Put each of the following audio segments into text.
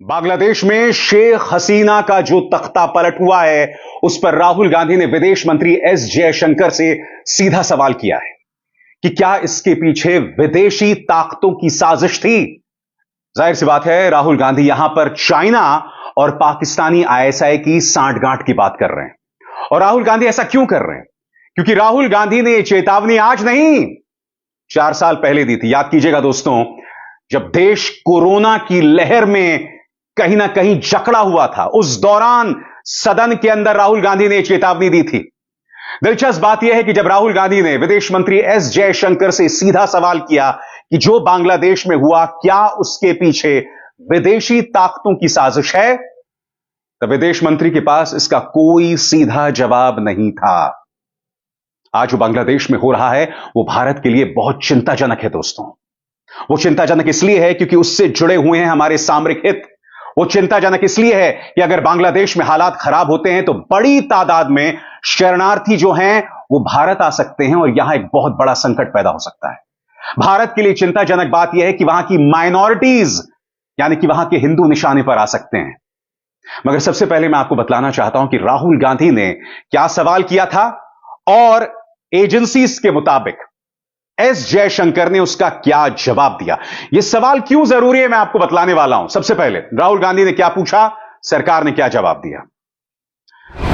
बांग्लादेश में शेख हसीना का जो तख्ता पलट हुआ है, उस पर राहुल गांधी ने विदेश मंत्री एस जयशंकर से सीधा सवाल किया है कि क्या इसके पीछे विदेशी ताकतों की साजिश थी। जाहिर सी बात है, राहुल गांधी यहां पर चाइना और पाकिस्तानी आईएसआई की सांठगांठ की बात कर रहे हैं। और राहुल गांधी ऐसा क्यों कर रहे हैं? क्योंकि राहुल गांधी ने यह चेतावनी आज नहीं, 4 साल पहले दी थी। याद कीजिएगा दोस्तों, जब देश कोरोना की लहर में कहीं ना कहीं जकड़ा हुआ था, उस दौरान सदन के अंदर राहुल गांधी ने चेतावनी दी थी। दिलचस्प बात यह है कि जब राहुल गांधी ने विदेश मंत्री एस जयशंकर से सीधा सवाल किया कि जो बांग्लादेश में हुआ, क्या उसके पीछे विदेशी ताकतों की साजिश है, तब विदेश मंत्री के पास इसका कोई सीधा जवाब नहीं था। आज जो बांग्लादेश में हो रहा है, वो भारत के लिए बहुत चिंताजनक है दोस्तों। वो चिंताजनक इसलिए है क्योंकि उससे जुड़े हुए हैं हमारे सामरिक हित। वो चिंताजनक इसलिए है कि अगर बांग्लादेश में हालात खराब होते हैं तो बड़ी तादाद में शरणार्थी जो हैं वो भारत आ सकते हैं और यहां एक बहुत बड़ा संकट पैदा हो सकता है। भारत के लिए चिंताजनक बात यह है कि वहां की माइनॉरिटीज यानी कि वहां के हिंदू निशाने पर आ सकते हैं। मगर सबसे पहले मैं आपको बतलाना चाहता हूं कि राहुल गांधी ने क्या सवाल किया था और एजेंसीज के मुताबिक एस जयशंकर ने उसका क्या जवाब दिया। यह सवाल क्यों जरूरी है, मैं आपको बतलाने वाला हूं। सबसे पहले राहुल गांधी ने क्या पूछा, सरकार ने क्या जवाब दिया।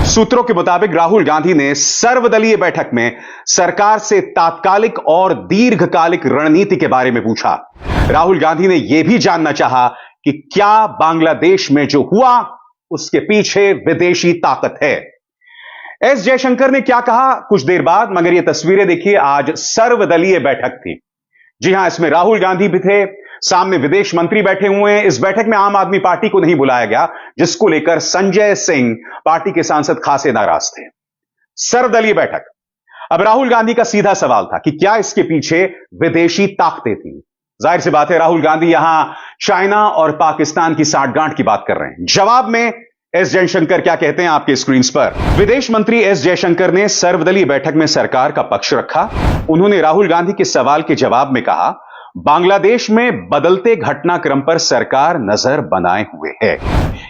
सूत्रों के मुताबिक राहुल गांधी ने सर्वदलीय बैठक में सरकार से तात्कालिक और दीर्घकालिक रणनीति के बारे में पूछा। राहुल गांधी ने यह भी जानना चाहा कि क्या बांग्लादेश में जो हुआ उसके पीछे विदेशी ताकत है। एस जयशंकर ने क्या कहा कुछ देर बाद, मगर ये तस्वीरें देखिए, आज सर्वदलीय बैठक थी। जी हां, इसमें राहुल गांधी भी थे, सामने विदेश मंत्री बैठे हुए हैं। इस बैठक में आम आदमी पार्टी को नहीं बुलाया गया, जिसको लेकर संजय सिंह पार्टी के सांसद खासे नाराज थे। सर्वदलीय बैठक। अब राहुल गांधी का सीधा सवाल था कि क्या इसके पीछे विदेशी ताकतें थी। जाहिर सी बात है, राहुल गांधी यहां चाइना और पाकिस्तान की साठगांठ की बात कर रहे हैं। जवाब में एस जयशंकर क्या कहते हैं आपके स्क्रीन पर। विदेश मंत्री एस जयशंकर ने सर्वदलीय बैठक में सरकार का पक्ष रखा। उन्होंने राहुल गांधी के सवाल के जवाब में कहा, बांग्लादेश में बदलते घटनाक्रम पर सरकार नजर बनाए हुए है।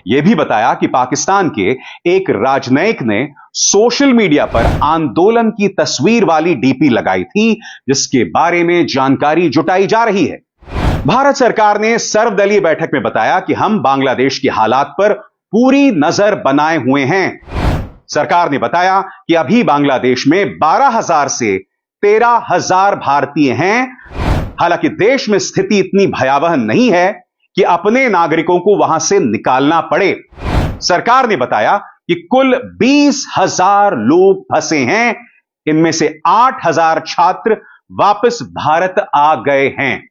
यह भी बताया कि पाकिस्तान के एक राजनयिक ने सोशल मीडिया पर आंदोलन की तस्वीर वाली डीपी लगाई थी, जिसके बारे में जानकारी जुटाई जा रही है। भारत सरकार ने सर्वदलीय बैठक में बताया कि हम बांग्लादेश के हालात पर पूरी नजर बनाए हुए हैं। सरकार ने बताया कि अभी बांग्लादेश में 12,000 से 13,000 भारतीय हैं। हालांकि देश में स्थिति इतनी भयावह नहीं है कि अपने नागरिकों को वहां से निकालना पड़े। सरकार ने बताया कि कुल 20,000 लोग फंसे हैं। इनमें से 8,000 छात्र वापस भारत आ गए हैं।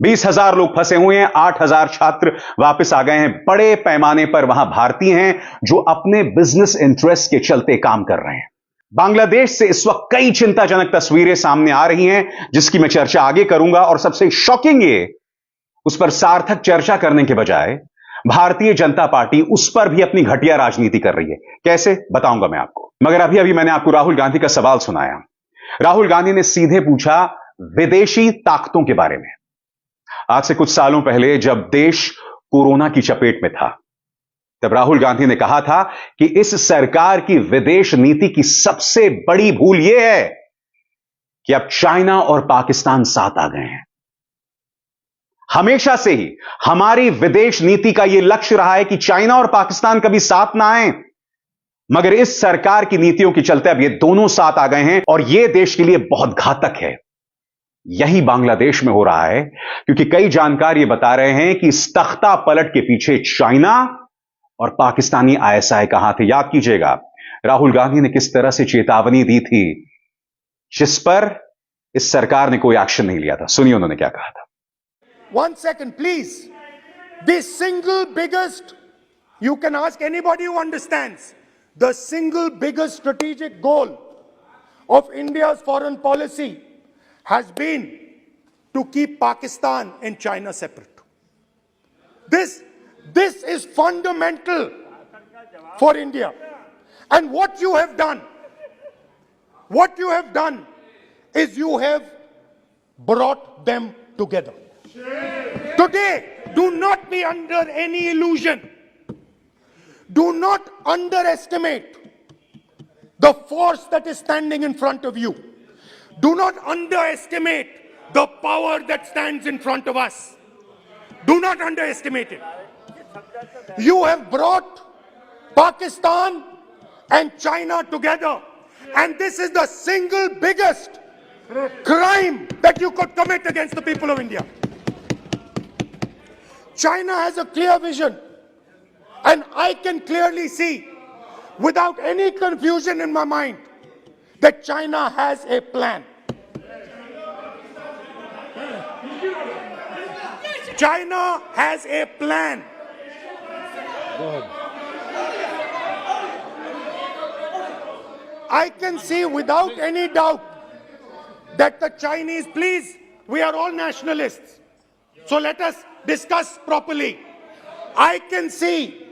20,000 लोग फंसे हुए हैं, 8,000 छात्र वापस आ गए हैं। बड़े पैमाने पर वहां भारतीय हैं जो अपने बिजनेस इंटरेस्ट के चलते काम कर रहे हैं। बांग्लादेश से इस वक्त कई चिंताजनक तस्वीरें सामने आ रही हैं, जिसकी मैं चर्चा आगे करूंगा। और सबसे शॉकिंग ये, उस पर सार्थक चर्चा करने के बजाय भारतीय जनता पार्टी उस पर भी अपनी घटिया राजनीति कर रही है। कैसे, बताऊंगा मैं आपको। मगर अभी अभी मैंने आपको राहुल गांधी का सवाल सुनाया। राहुल गांधी ने सीधे पूछा विदेशी ताकतों के बारे में। आज से कुछ सालों पहले जब देश कोरोना की चपेट में था, तब राहुल गांधी ने कहा था कि इस सरकार की विदेश नीति की सबसे बड़ी भूल यह है कि अब चाइना और पाकिस्तान साथ आ गए हैं। हमेशा से ही हमारी विदेश नीति का यह लक्ष्य रहा है कि चाइना और पाकिस्तान कभी साथ ना आए, मगर इस सरकार की नीतियों के चलते अब ये दोनों साथ आ गए हैं और यह देश के लिए बहुत घातक है। यही बांग्लादेश में हो रहा है, क्योंकि कई जानकार ये बता रहे हैं कि इस तख्ता पलट के पीछे चाइना और पाकिस्तानी आईएसआई का हाथ है। याद कीजिएगा, राहुल गांधी ने किस तरह से चेतावनी दी थी, जिस पर इस सरकार ने कोई एक्शन नहीं लिया था। सुनिए उन्होंने क्या कहा था। 1 second, please. The single biggest, you can ask anybody who understands, the single biggest strategic goal of India's foreign policy has been to keep Pakistan and China separate. This is fundamental for India. And what you have done is you have brought them together. Today, do not be under any illusion. Do not underestimate the force that is standing in front of you. Do not underestimate the power that stands in front of us. Do not underestimate it. You have brought Pakistan and China together, and this is the single biggest crime that you could commit against the people of India. China has a clear vision, and I can clearly see, without any confusion in my mind, that China has a plan. China has a plan. I can see without any doubt that the Chinese, please, we are all nationalists, so let us discuss properly. I can see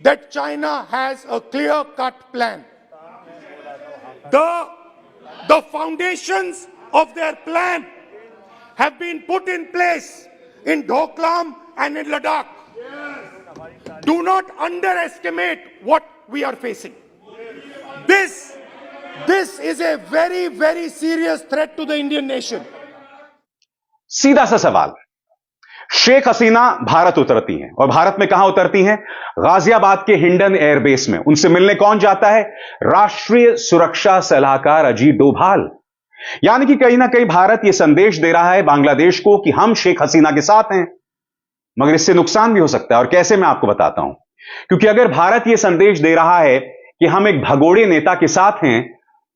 that China has a clear-cut plan. The foundations of their plan have been put in place in Doklam and in Ladakh. Do not underestimate what we are facing. This is a very, very serious threat to the Indian nation. सीधा सा सवाल, शेख हसीना भारत उतरती हैं, और भारत में कहां उतरती हैं? गाजियाबाद के हिंडन एयरबेस में। उनसे मिलने कौन जाता है? राष्ट्रीय सुरक्षा सलाहकार अजीत डोभाल। यानी कि कहीं ना कहीं भारत यह संदेश दे रहा है बांग्लादेश को कि हम शेख हसीना के साथ हैं, मगर इससे नुकसान भी हो सकता है। और कैसे, मैं आपको बताता हूं। क्योंकि अगर भारत यह संदेश दे रहा है कि हम एक भगोड़े नेता के साथ हैं,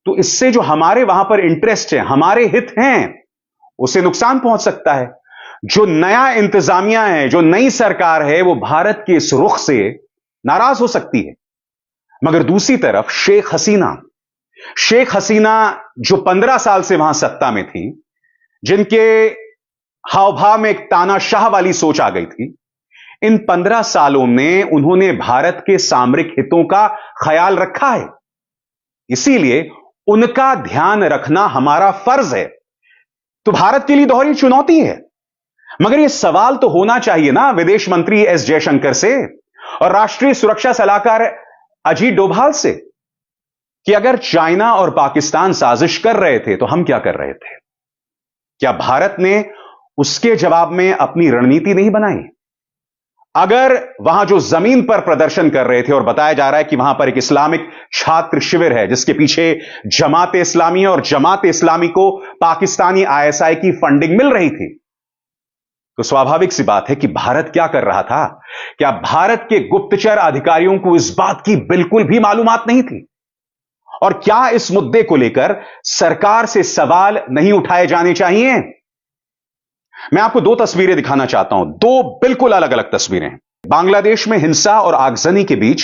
तो इससे जो हमारे वहां पर इंटरेस्ट है, हमारे हित हैं, उसे नुकसान पहुंच सकता है। जो नया इंतजामिया है, जो नई सरकार है, वो भारत के इस रुख से नाराज हो सकती है। मगर दूसरी तरफ शेख हसीना जो 15 साल से वहां सत्ता में थी, जिनके हाव भाव में एक तानाशाह वाली सोच आ गई थी, इन 15 सालों में उन्होंने भारत के सामरिक हितों का ख्याल रखा है। इसीलिए उनका ध्यान रखना हमारा फर्ज है। तो भारत के लिए दोहरी चुनौती है। मगर यह सवाल तो होना चाहिए ना विदेश मंत्री एस जयशंकर से और राष्ट्रीय सुरक्षा सलाहकार अजीत डोभाल से, कि अगर चाइना और पाकिस्तान साजिश कर रहे थे तो हम क्या कर रहे थे? क्या भारत ने उसके जवाब में अपनी रणनीति नहीं बनाई? अगर वहां जो जमीन पर प्रदर्शन कर रहे थे, और बताया जा रहा है कि वहां पर एक इस्लामिक छात्र शिविर है जिसके पीछे जमात इस्लामी है, और जमात इस्लामी को पाकिस्तानी आईएसआई की फंडिंग मिल रही थी, तो स्वाभाविक सी बात है कि भारत क्या कर रहा था? क्या भारत के गुप्तचर अधिकारियों को इस बात की बिल्कुल भी मालूमात नहीं थी? और क्या इस मुद्दे को लेकर सरकार से सवाल नहीं उठाए जाने चाहिए? मैं आपको दो तस्वीरें दिखाना चाहता हूं, दो बिल्कुल अलग अलग तस्वीरें। बांग्लादेश में हिंसा और आगजनी के बीच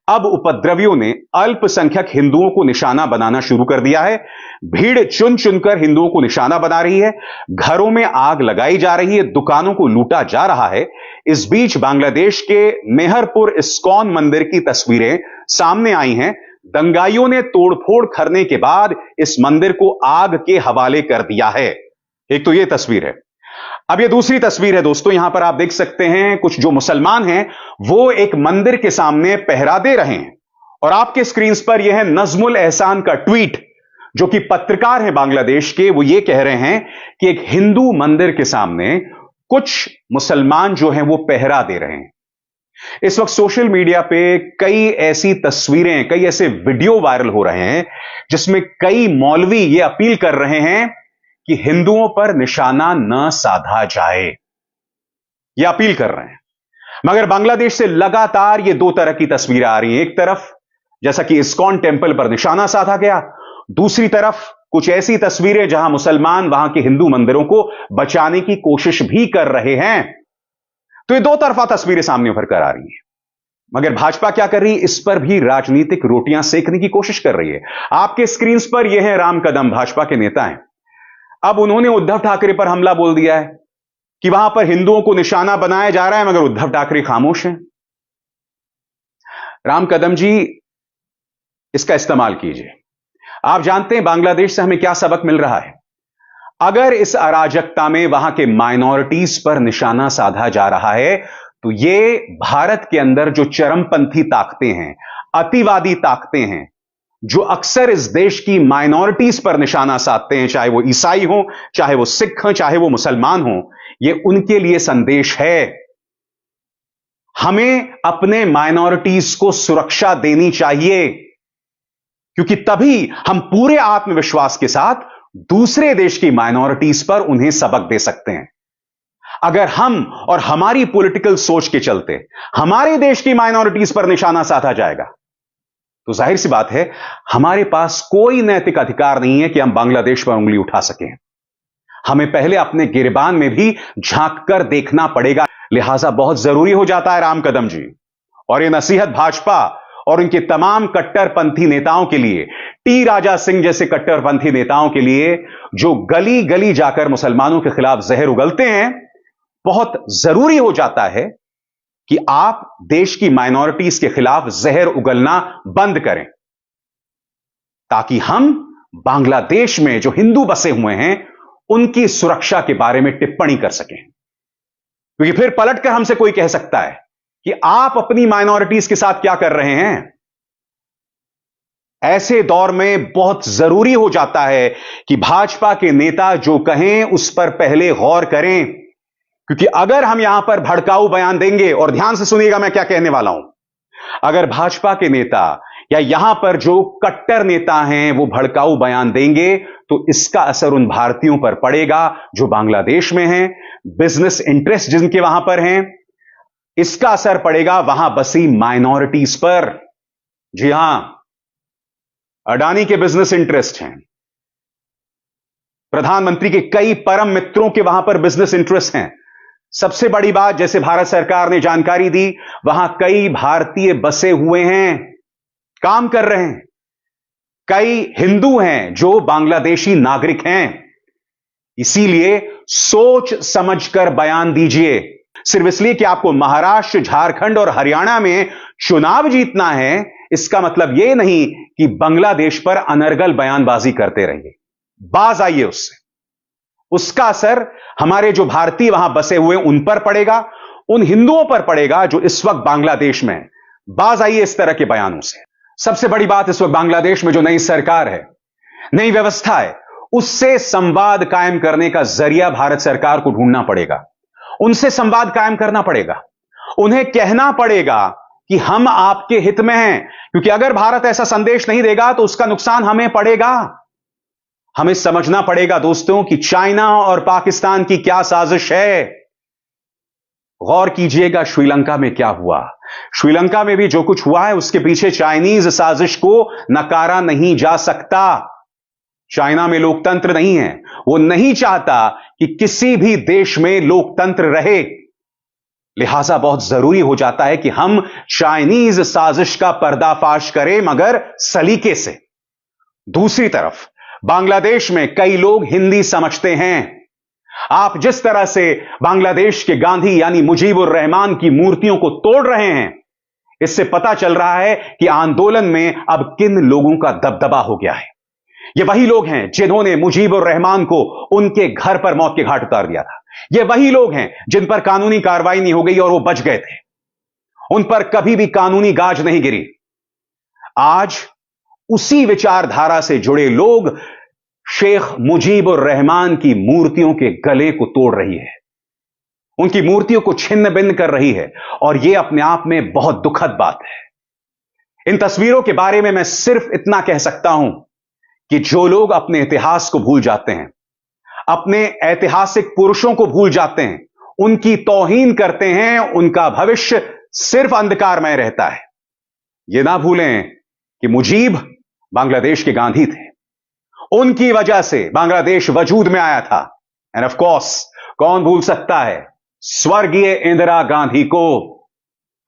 अब उपद्रवियों ने अल्पसंख्यक हिंदुओं को निशाना बनाना शुरू कर दिया है। भीड़ चुन चुनकर हिंदुओं को निशाना बना रही है, घरों में आग लगाई जा रही है, दुकानों को लूटा जा रहा है। इस बीच बांग्लादेश के मेहरपुर इस्कॉन मंदिर की तस्वीरें सामने आई हैं। दंगाइयों ने तोड़फोड़ करने के बाद इस मंदिर को आग के हवाले कर दिया है। एक तो यह तस्वीर है। अब यह दूसरी तस्वीर है दोस्तों, यहां पर आप देख सकते हैं कुछ जो मुसलमान हैं वो एक मंदिर के सामने पहरा दे रहे हैं, और आपके स्क्रीन पर यह है नजमुल एहसान का ट्वीट, जो कि पत्रकार हैं बांग्लादेश के। वो ये कह रहे हैं कि एक हिंदू मंदिर के सामने कुछ मुसलमान जो हैं वो पहरा दे रहे हैं। इस वक्त सोशल मीडिया पे कई ऐसी तस्वीरें, कई ऐसे वीडियो वायरल हो रहे हैं जिसमें कई मौलवी ये अपील कर रहे हैं कि हिंदुओं पर निशाना न साधा जाए, यह अपील कर रहे हैं। मगर बांग्लादेश से लगातार ये दो तरह की तस्वीरें आ रही हैं। एक तरफ जैसा कि इस्कॉन टेंपल पर निशाना साधा गया, दूसरी तरफ कुछ ऐसी तस्वीरें जहां मुसलमान वहां के हिंदू मंदिरों को बचाने की कोशिश भी कर रहे हैं। तो ये दो तरफा तस्वीरें सामने उभर कर आ रही हैं। मगर भाजपा क्या कर रही है? इस पर भी राजनीतिक रोटियां सेकने की कोशिश कर रही है। आपके स्क्रीन पर यह है राम कदम, भाजपा के नेता हैं। अब उन्होंने उद्धव ठाकरे पर हमला बोल दिया है कि वहां पर हिंदुओं को निशाना बनाया जा रहा है, मगर उद्धव ठाकरे खामोश हैं। राम कदम जी, इसका इस्तेमाल कीजिए। आप जानते हैं बांग्लादेश से हमें क्या सबक मिल रहा है? अगर इस अराजकता में वहां के माइनॉरिटीज पर निशाना साधा जा रहा है, तो ये भारत के अंदर जो चरमपंथी ताकतें हैं, अतिवादी ताकतें हैं, जो अक्सर इस देश की माइनॉरिटीज पर निशाना साधते हैं, चाहे वो ईसाई हो, चाहे वो सिख हो, चाहे वो मुसलमान हो, ये उनके लिए संदेश है। हमें अपने माइनॉरिटीज को सुरक्षा देनी चाहिए, क्योंकि तभी हम पूरे आत्मविश्वास के साथ दूसरे देश की माइनॉरिटीज पर उन्हें सबक दे सकते हैं। अगर हम और हमारी पॉलिटिकल सोच के चलते हमारे देश की माइनॉरिटीज पर निशाना साधा जाएगा, तो जाहिर सी बात है हमारे पास कोई नैतिक अधिकार नहीं है कि हम बांग्लादेश पर उंगली उठा सकें। हमें पहले अपने गिरबान में भी झांक कर देखना पड़ेगा। लिहाजा बहुत जरूरी हो जाता है राम कदम जी, और यह नसीहत भाजपा और उनके तमाम कट्टरपंथी नेताओं के लिए, टी राजा सिंह जैसे कट्टरपंथी नेताओं के लिए, जो गली गली जाकर मुसलमानों के खिलाफ जहर उगलते हैं, बहुत जरूरी हो जाता है कि आप देश की माइनॉरिटीज के खिलाफ जहर उगलना बंद करें, ताकि हम बांग्लादेश में जो हिंदू बसे हुए हैं उनकी सुरक्षा के बारे में टिप्पणी कर सकें। क्योंकि फिर पलटकर हमसे कोई कह सकता है कि आप अपनी माइनॉरिटीज के साथ क्या कर रहे हैं। ऐसे दौर में बहुत जरूरी हो जाता है कि भाजपा के नेता जो कहें उस पर पहले गौर करें, क्योंकि अगर हम यहां पर भड़काऊ बयान देंगे, और ध्यान से सुनिएगा मैं क्या कहने वाला हूं, अगर भाजपा के नेता या यहां पर जो कट्टर नेता हैं वो भड़काऊ बयान देंगे, तो इसका असर उन भारतीयों पर पड़ेगा जो बांग्लादेश में हैं, बिजनेस इंटरेस्ट जिनके वहां पर हैं, इसका असर पड़ेगा वहां बसी माइनॉरिटीज पर। जी हां, अडानी के बिजनेस इंटरेस्ट हैं, प्रधानमंत्री के कई परम मित्रों के वहां पर बिजनेस इंटरेस्ट हैं। सबसे बड़ी बात, जैसे भारत सरकार ने जानकारी दी, वहां कई भारतीय बसे हुए हैं, काम कर रहे हैं, कई हिंदू हैं जो बांग्लादेशी नागरिक हैं। इसीलिए सोच समझकर बयान दीजिए। सिर्फ इसलिए कि आपको महाराष्ट्र, झारखंड और हरियाणा में चुनाव जीतना है, इसका मतलब यह नहीं कि बांग्लादेश पर अनर्गल बयानबाजी करते रहिए। बाज आइए उससे। उसका असर हमारे जो भारतीय वहां बसे हुए उन पर पड़ेगा, उन हिंदुओं पर पड़ेगा जो इस वक्त बांग्लादेश में हैं। बाज आइए इस तरह के बयानों से। सबसे बड़ी बात, इस वक्त बांग्लादेश में जो नई सरकार है, नई व्यवस्था है, उससे संवाद कायम करने का जरिया भारत सरकार को ढूंढना पड़ेगा। उनसे संवाद कायम करना पड़ेगा, उन्हें कहना पड़ेगा कि हम आपके हित में हैं, क्योंकि अगर भारत ऐसा संदेश नहीं देगा तो उसका नुकसान हमें पड़ेगा। हमें समझना पड़ेगा दोस्तों कि चाइना और पाकिस्तान की क्या साजिश है। गौर कीजिएगा श्रीलंका में क्या हुआ। श्रीलंका में भी जो कुछ हुआ है उसके पीछे चाइनीज साजिश को नकारा नहीं जा सकता। चाइना में लोकतंत्र नहीं है, वो नहीं चाहता कि किसी भी देश में लोकतंत्र रहे। लिहाजा बहुत जरूरी हो जाता है कि हम चाइनीज साजिश का पर्दाफाश करें, मगर सलीके से। दूसरी तरफ बांग्लादेश में कई लोग हिंदी समझते हैं। आप जिस तरह से बांग्लादेश के गांधी यानी मुजीबुर रहमान की मूर्तियों को तोड़ रहे हैं, इससे पता चल रहा है कि आंदोलन में अब किन लोगों का दबदबा हो गया है। ये वही लोग हैं जिन्होंने मुजीबुर रहमान को उनके घर पर मौत के घाट उतार दिया था। ये वही लोग हैं जिन पर कानूनी कार्रवाई नहीं हो गई और वो बच गए थे। उन पर कभी भी कानूनी गाज नहीं गिरी। आज उसी विचारधारा से जुड़े लोग शेख मुजीबुर रहमान की मूर्तियों के गले को तोड़ रही है, उनकी मूर्तियों को छिन्न भिन्न कर रही है, और यह अपने आप में बहुत दुखद बात है। इन तस्वीरों के बारे में मैं सिर्फ इतना कह सकता हूं कि जो लोग अपने इतिहास को भूल जाते हैं, अपने ऐतिहासिक पुरुषों को भूल जाते हैं, उनकी तौहीन करते हैं, उनका भविष्य सिर्फ अंधकारमय रहता है। यह ना भूलें कि मुजीब बांग्लादेश के गांधी थे। उनकी वजह से बांग्लादेश वजूद में आया था। एंड ऑफ कोर्स, कौन भूल सकता है स्वर्गीय इंदिरा गांधी को?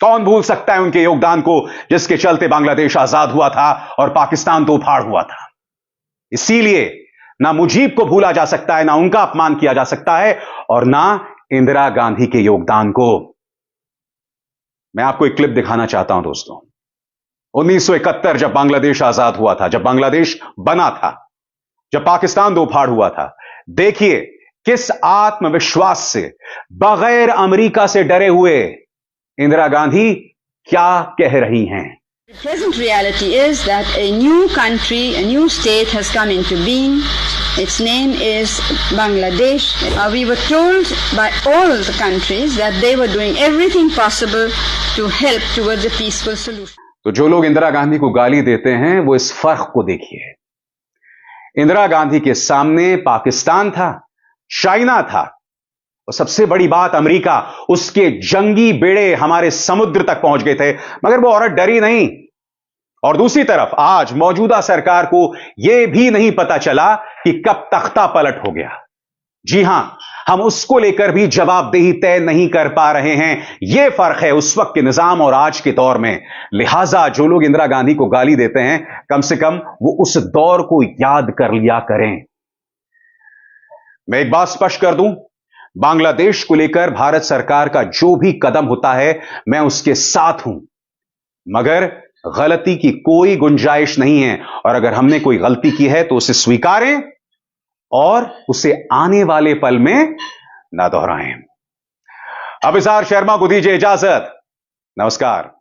कौन भूल सकता है उनके योगदान को, जिसके चलते बांग्लादेश आजाद हुआ था और पाकिस्तान तो फाड़ हुआ था। इसीलिए ना मुजीब को भूला जा सकता है, ना उनका अपमान किया जा सकता है, और ना इंदिरा गांधी के योगदान को। मैं आपको एक क्लिप दिखाना चाहता हूं दोस्तों। 1971 जब बांग्लादेश आजाद हुआ था, जब बांग्लादेश बना था, जब पाकिस्तान दो फाड़ हुआ था, देखिए किस आत्मविश्वास से, बगैर अमेरिका से डरे हुए इंदिरा गांधी क्या कह रही हैं। The present reality is that a new country, a new state has come into being. Its name is Bangladesh. We were told by all the countries that they were doing everything possible to help towards a peaceful solution. तो जो लोग इंदिरा गांधी को गाली देते हैं वो इस फर्क को देखिए। इंदिरा गांधी के सामने पाकिस्तान था, चाइना था, और सबसे बड़ी बात अमेरिका, उसके जंगी बेड़े हमारे समुद्र तक पहुंच गए थे, मगर वो औरत डरी नहीं। और दूसरी तरफ आज मौजूदा सरकार को यह भी नहीं पता चला कि कब तख्ता पलट हो गया। जी हां, हम उसको लेकर भी जवाबदेही तय नहीं कर पा रहे हैं। यह फर्क है उस वक्त के निजाम और आज के दौर में। लिहाजा जो लोग इंदिरा गांधी को गाली देते हैं, कम से कम वो उस दौर को याद कर लिया करें। मैं एक बात स्पष्ट कर दूं, बांग्लादेश को लेकर भारत सरकार का जो भी कदम होता है मैं उसके साथ हूं, मगर गलती की कोई गुंजाइश नहीं है। और अगर हमने कोई गलती की है तो उसे स्वीकारें और उसे आने वाले पल में ना दोहराएं। अभिसार शर्मा को दीजिए इजाजत। नमस्कार।